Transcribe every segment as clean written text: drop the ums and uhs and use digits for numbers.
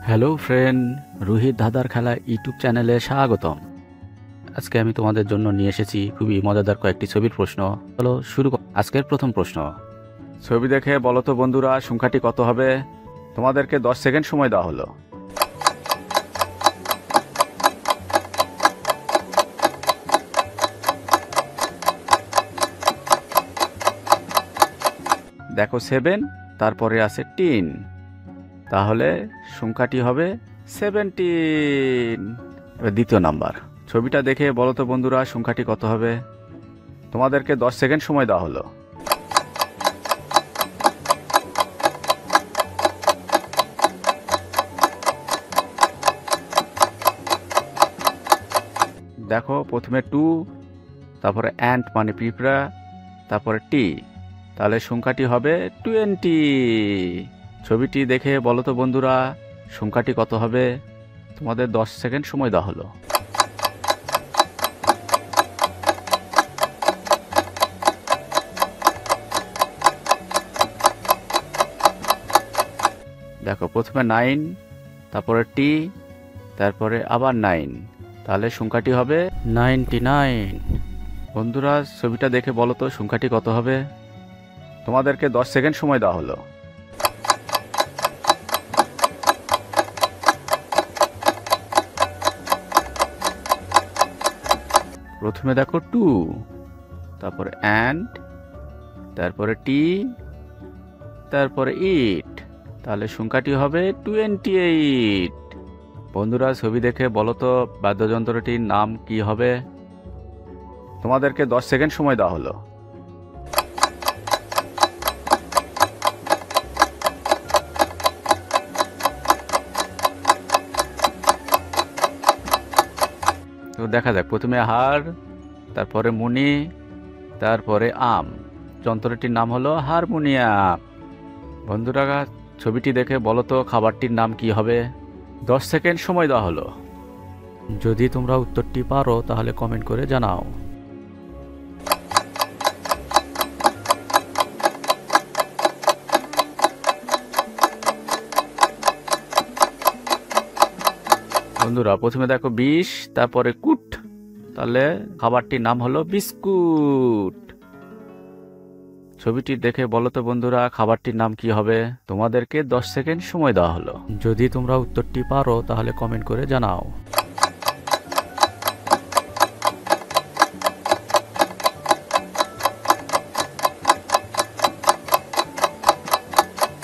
Hello friend, Rohit ধাঁধার খেলা YouTube চ্যানেলে স্বাগতম। আজকে আমি তোমাদের জন্য নিয়ে এসেছি খুবই মজাদার কয়েকটি ছবির প্রশ্ন। চলো শুরু কর। আজকের প্রথম প্রশ্ন, ছবি দেখে বলো তো বন্ধুরা সংখ্যাটি কত হবে? তোমাদেরকে 10 সেকেন্ড সময় দেওয়া হলো। দেখো 7, তারপরে আছে 10, তাহলে সংখ্যাটি হবে 17। এবার দ্বিতীয় নাম্বার, ছবিটা দেখে বলো তো বন্ধুরা সংখ্যাটি কত হবে? তোমাদেরকে 10 সেকেন্ড সময় দেওয়া হলো। দেখো প্রথমে 2, তারপরে অ্যান্ট মানে পিঁপড়া, তারপরে টি, তাহলে সংখ্যাটি হবে 20। ছবিটি দেখে বলো তো বন্ধুরা সংখ্যাটি কত হবে? তোমাদের 10 সেকেন্ড সময় দেওয়া হলো। দেখো প্রথমে 9, তারপরে টি, তারপরে আবার 9, তাহলে সংখ্যাটি হবে 99। বন্ধুরা ছবিটা দেখে বলো তো সংখ্যাটি কত হবে? তোমাদেরকে 10 সেকেন্ড সময় দেওয়া হলো। প্রথমে দেখো 2, তারপরে অ্যান্ড, তারপরে টি, তারপরে ইট, তাহলে সংখ্যাটি হবে 28। বন্ধুরা ছবি দেখে বলো তো বাদ্যযন্ত্রটির নাম কি হবে? তোমাদেরকে 10 সেকেন্ড সময় দেওয়া হলো। তো দেখা যাক, প্রথমে হার, তারপরে মুনি, তারপরে আম, যন্ত্রটির নাম হলো হারমোনিয়াম। বন্ধুরা ছবিটি দেখে বলো তো খাবারটির নাম কি হবে? 10 সেকেন্ড সময় দেওয়া হলো। যদি তোমরা উত্তরটি পারো তাহলে কমেন্ট করে জানাও। বন্ধুরা প্রথমে দেখো 20, তারপরে কুট, তাহলে খাবারটির নাম হলো বিস্কুট। ছবিটি দেখে বলো তো বন্ধুরা খাবারটির নাম কি হবে? তোমাদেরকে 10 সেকেন্ড সময় দেওয়া হলো। যদি তোমরা উত্তরটি পারো তাহলে কমেন্ট করে জানাও।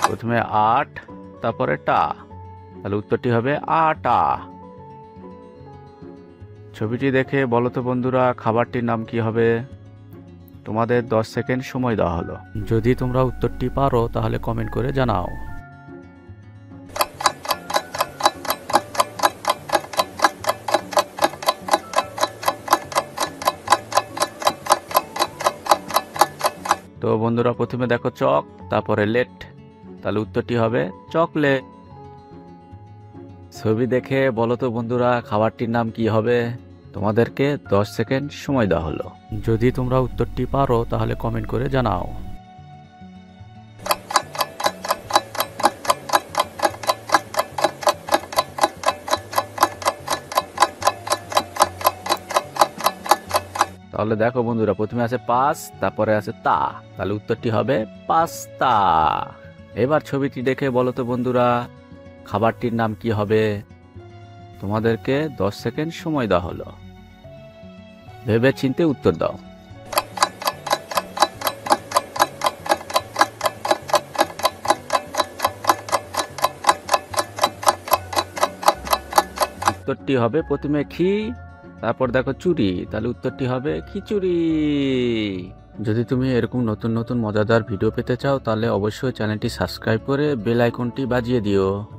প্রথমে 8, তারপরে টা, তাহলে উত্তরটি হবে আটা। ছবিটি দেখে বলো তো বন্ধুরা খাবারটির নাম কি হবে? তোমাদের 10 সেকেন্ড সময় দেওয়া হলো। যদি তোমরা উত্তরটি পারো তাহলে কমেন্ট করে জানাও। তো বন্ধুরা প্রথমে দেখো চক, তারপরে লেট, তাহলে উত্তরটি হবে চকলেট। ছবি দেখে বলো তো বন্ধুরা খাবারটির নাম কি হবে? তোমাদেরকে 10 সেকেন্ড সময় দেওয়া হলো। যদি তোমরা উত্তরটি পারো তাহলে কমেন্ট করে জানাও। তাহলে দেখো বন্ধুরা প্রথমে আছে 5, তারপরে আছে তা, তাহলে উত্তরটি হবে পাস্তা। এবার ছবিটি দেখে বলো তো বন্ধুরা খাবারটির নাম কি হবে? তোমাদেরকে 10 সেকেন্ড সময় দেওয়া হলো। ভেবে চিন্তে উত্তর দাও। উত্তরটি হবে প্রথমে ঘি, তারপর দেখো চুরি, তাহলে উত্তরটি হবে খিচুড়ি। যদি তুমি এরকম নতুন নতুন মজাদার ভিডিও পেতে চাও তাহলে অবশ্যই চ্যানেলটি সাবস্ক্রাইব করে বেল আইকনটি বাজিয়ে দিও।